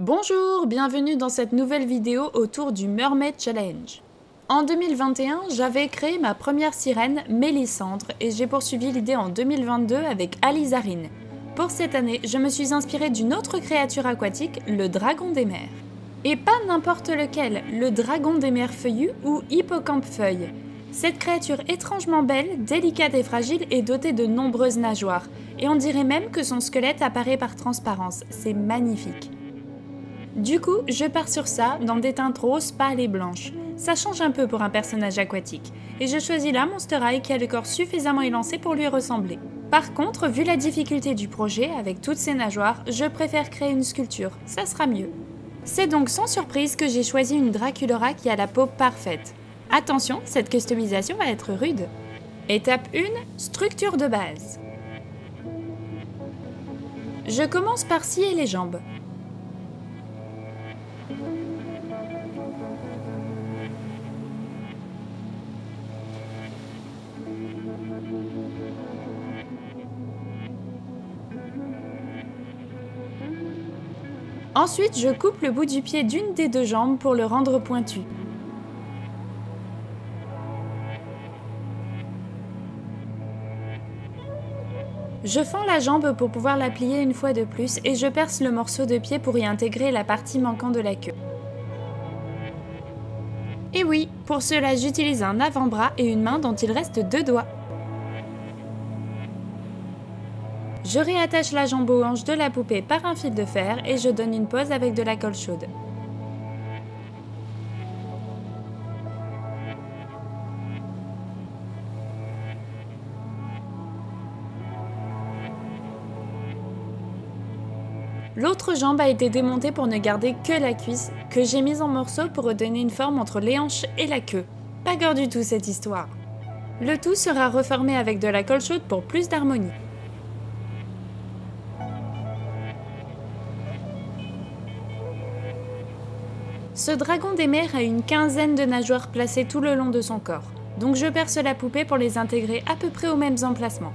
Bonjour, bienvenue dans cette nouvelle vidéo autour du Mermaid Challenge. En 2021, j'avais créé ma première sirène, Mélissandre, et j'ai poursuivi l'idée en 2022 avec Alizarine. Pour cette année, je me suis inspirée d'une autre créature aquatique, le dragon des mers. Et pas n'importe lequel, le dragon des mers feuillu ou hippocampe-feuille. Cette créature étrangement belle, délicate et fragile est dotée de nombreuses nageoires, et on dirait même que son squelette apparaît par transparence, c'est magnifique. Du coup, je pars sur ça, dans des teintes roses, pâles et blanches. Ça change un peu pour un personnage aquatique, et je choisis la Monster High qui a le corps suffisamment élancé pour lui ressembler. Par contre, vu la difficulté du projet, avec toutes ces nageoires, je préfère créer une sculpture, ça sera mieux. C'est donc sans surprise que j'ai choisi une Draculaura qui a la peau parfaite. Attention, cette customisation va être rude. Étape 1, structure de base. Je commence par scier les jambes. Ensuite, je coupe le bout du pied d'une des deux jambes pour le rendre pointu. Je fends la jambe pour pouvoir la plier une fois de plus et je perce le morceau de pied pour y intégrer la partie manquant de la queue. Et oui, pour cela j'utilise un avant-bras et une main dont il reste 2 doigts. Je réattache la jambe aux hanches de la poupée par un fil de fer et je donne une pose avec de la colle chaude. L'autre jambe a été démontée pour ne garder que la cuisse, que j'ai mise en morceaux pour redonner une forme entre les hanches et la queue. Pas gore du tout cette histoire. Le tout sera reformé avec de la colle chaude pour plus d'harmonie. Ce dragon des mers a une quinzaine de nageoires placées tout le long de son corps, donc je perce la poupée pour les intégrer à peu près aux mêmes emplacements.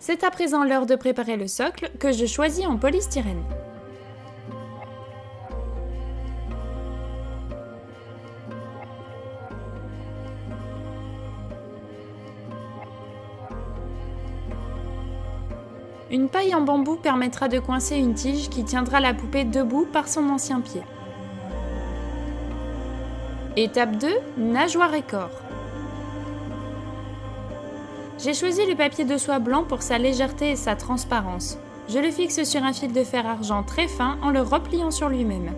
C'est à présent l'heure de préparer le socle que je choisis en polystyrène. Une paille en bambou permettra de coincer une tige qui tiendra la poupée debout par son ancien pied. Étape 2, nageoire et corps. J'ai choisi le papier de soie blanc pour sa légèreté et sa transparence. Je le fixe sur un fil de fer argent très fin en le repliant sur lui-même.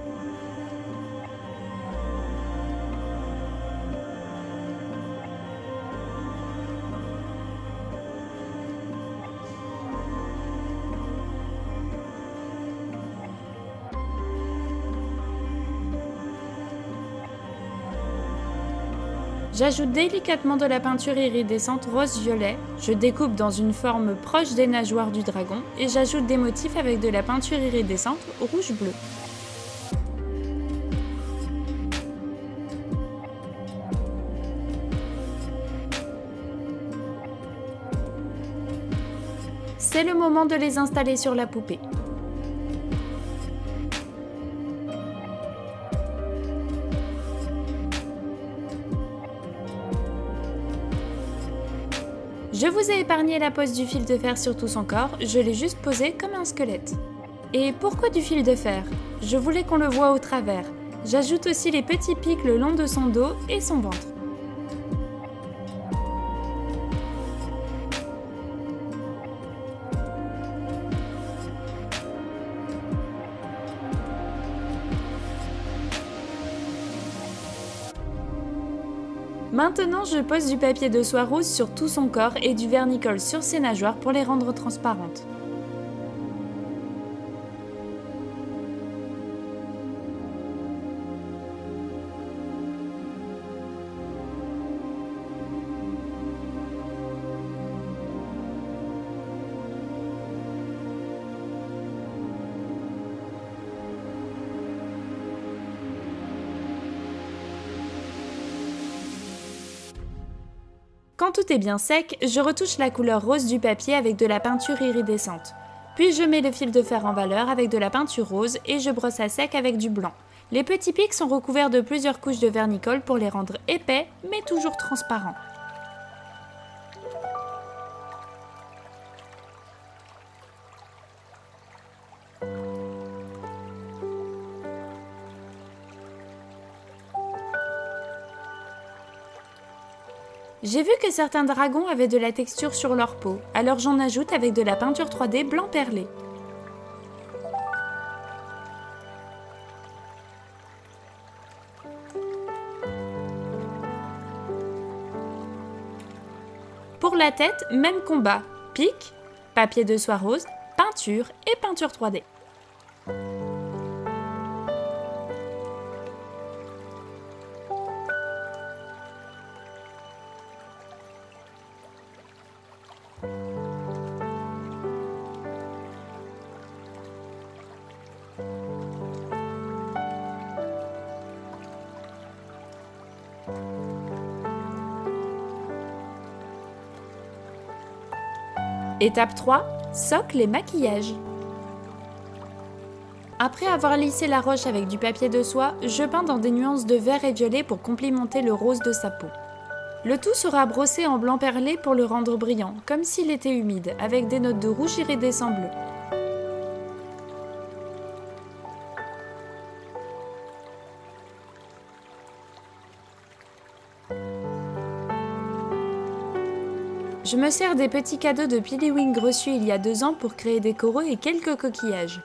J'ajoute délicatement de la peinture iridescente rose-violet, je découpe dans une forme proche des nageoires du dragon et j'ajoute des motifs avec de la peinture iridescente rouge-bleu. C'est le moment de les installer sur la poupée. Je vous ai épargné la pose du fil de fer sur tout son corps, je l'ai juste posé comme un squelette. Et pourquoi du fil de fer? Je voulais qu'on le voie au travers. J'ajoute aussi les petits pics le long de son dos et son ventre. Maintenant, je pose du papier de soie rose sur tout son corps et du vernicole sur ses nageoires pour les rendre transparentes. Quand tout est bien sec, je retouche la couleur rose du papier avec de la peinture iridescente. Puis je mets le fil de fer en valeur avec de la peinture rose et je brosse à sec avec du blanc. Les petits pics sont recouverts de plusieurs couches de vernicole pour les rendre épais mais toujours transparents. J'ai vu que certains dragons avaient de la texture sur leur peau, alors j'en ajoute avec de la peinture 3D blanc perlé. Pour la tête, même combat, pic, papier de soie rose, peinture et peinture 3D. Étape 3, socle et maquillage. Après avoir lissé la roche avec du papier de soie, je peins dans des nuances de vert et violet pour complimenter le rose de sa peau. Le tout sera brossé en blanc perlé pour le rendre brillant, comme s'il était humide, avec des notes de rouge iridescent bleu. Je me sers des petits cadeaux de Piddywink reçus il y a 2 ans pour créer des coraux et quelques coquillages.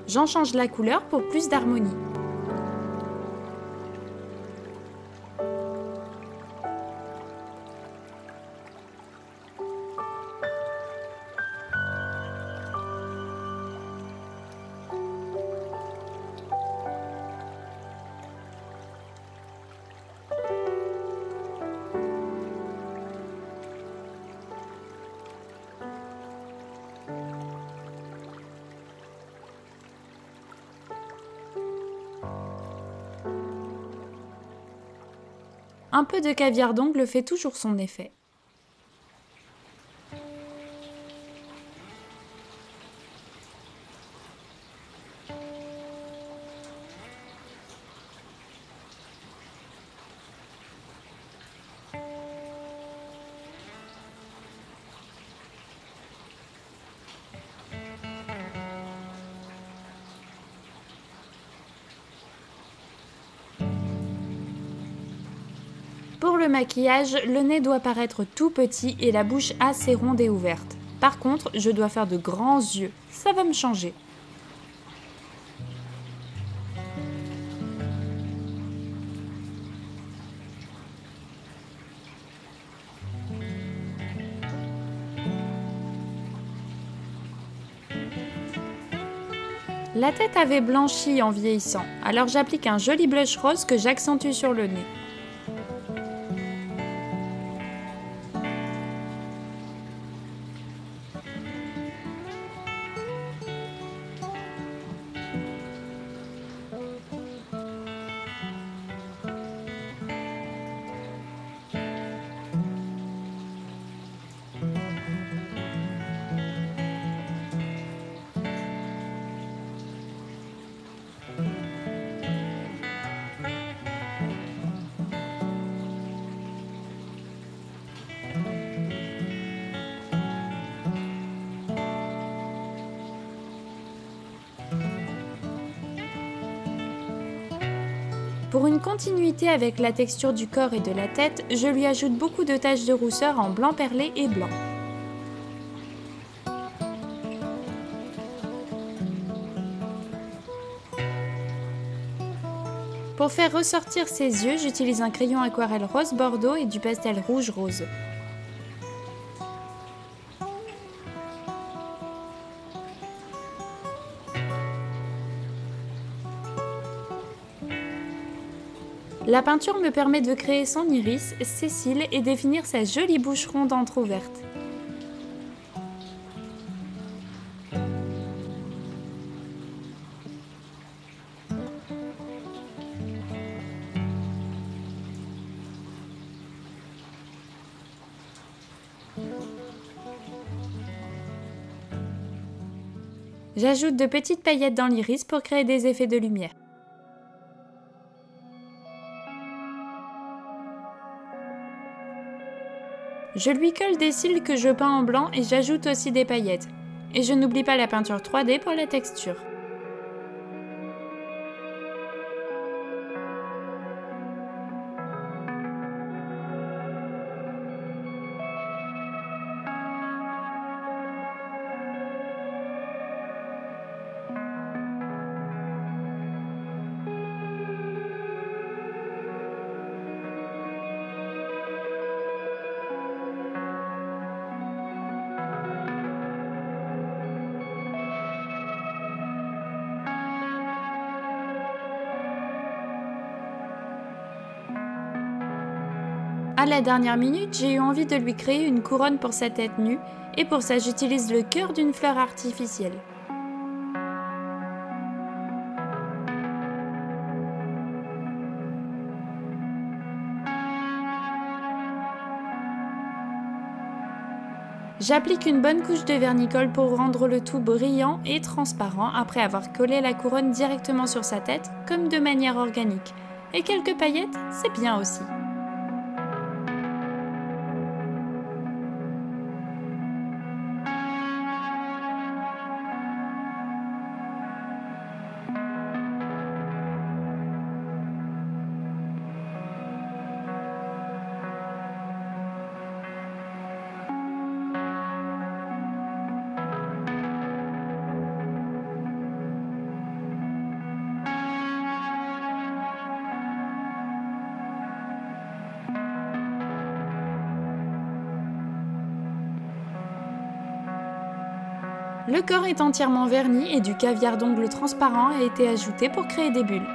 J'en change la couleur pour plus d'harmonie. Un peu de caviar d'ongle fait toujours son effet. Pour le maquillage, le nez doit paraître tout petit et la bouche assez ronde et ouverte. Par contre, je dois faire de grands yeux, ça va me changer. La tête avait blanchi en vieillissant, alors j'applique un joli blush rose que j'accentue sur le nez. Pour une continuité avec la texture du corps et de la tête, je lui ajoute beaucoup de taches de rousseur en blanc perlé et blanc. Pour faire ressortir ses yeux, j'utilise un crayon aquarelle rose bordeaux et du pastel rouge rose. La peinture me permet de créer son iris, ses cils et définir sa jolie bouche ronde entrouverte. J'ajoute de petites paillettes dans l'iris pour créer des effets de lumière. Je lui colle des cils que je peins en blanc et j'ajoute aussi des paillettes. Et je n'oublie pas la peinture 3D pour la texture. À la dernière minute, j'ai eu envie de lui créer une couronne pour sa tête nue, et pour ça j'utilise le cœur d'une fleur artificielle. J'applique une bonne couche de vernicole pour rendre le tout brillant et transparent après avoir collé la couronne directement sur sa tête, comme de manière organique. Et quelques paillettes, c'est bien aussi. Le corps est entièrement verni et du caviar d'ongles transparent a été ajouté pour créer des bulles.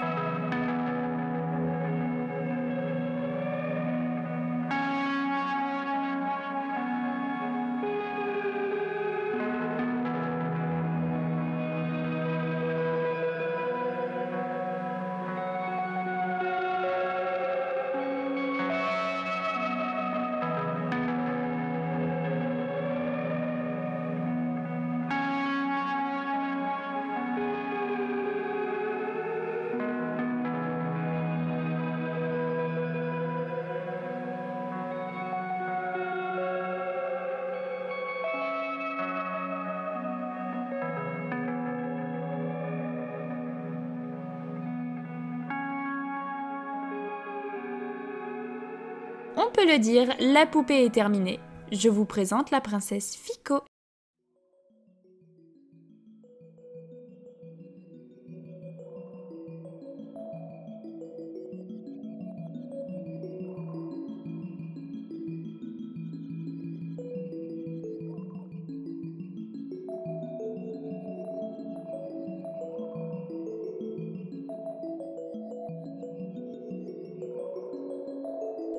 On peut le dire, la poupée est terminée. Je vous présente la princesse Fico.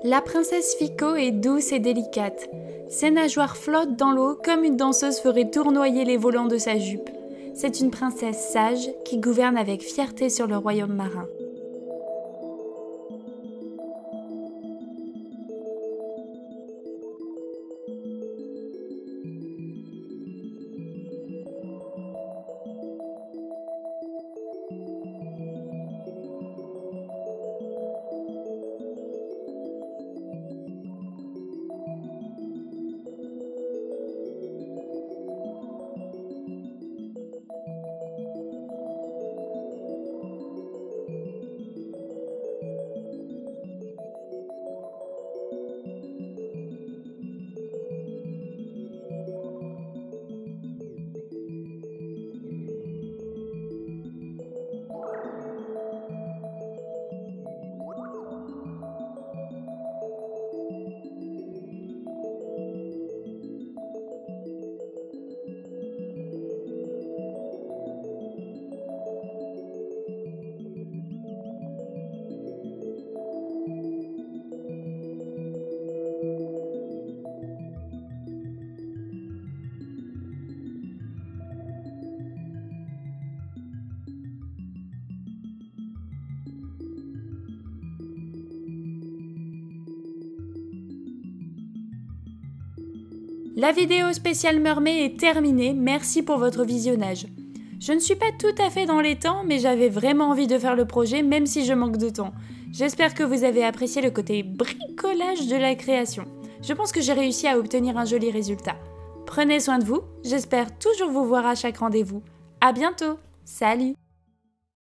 La princesse Fico est douce et délicate. Ses nageoires flottent dans l'eau comme une danseuse ferait tournoyer les volants de sa jupe. C'est une princesse sage qui gouverne avec fierté sur le royaume marin. La vidéo spéciale Mermaid est terminée, merci pour votre visionnage. Je ne suis pas tout à fait dans les temps, mais j'avais vraiment envie de faire le projet même si je manque de temps. J'espère que vous avez apprécié le côté bricolage de la création. Je pense que j'ai réussi à obtenir un joli résultat. Prenez soin de vous, j'espère toujours vous voir à chaque rendez-vous. À bientôt, salut!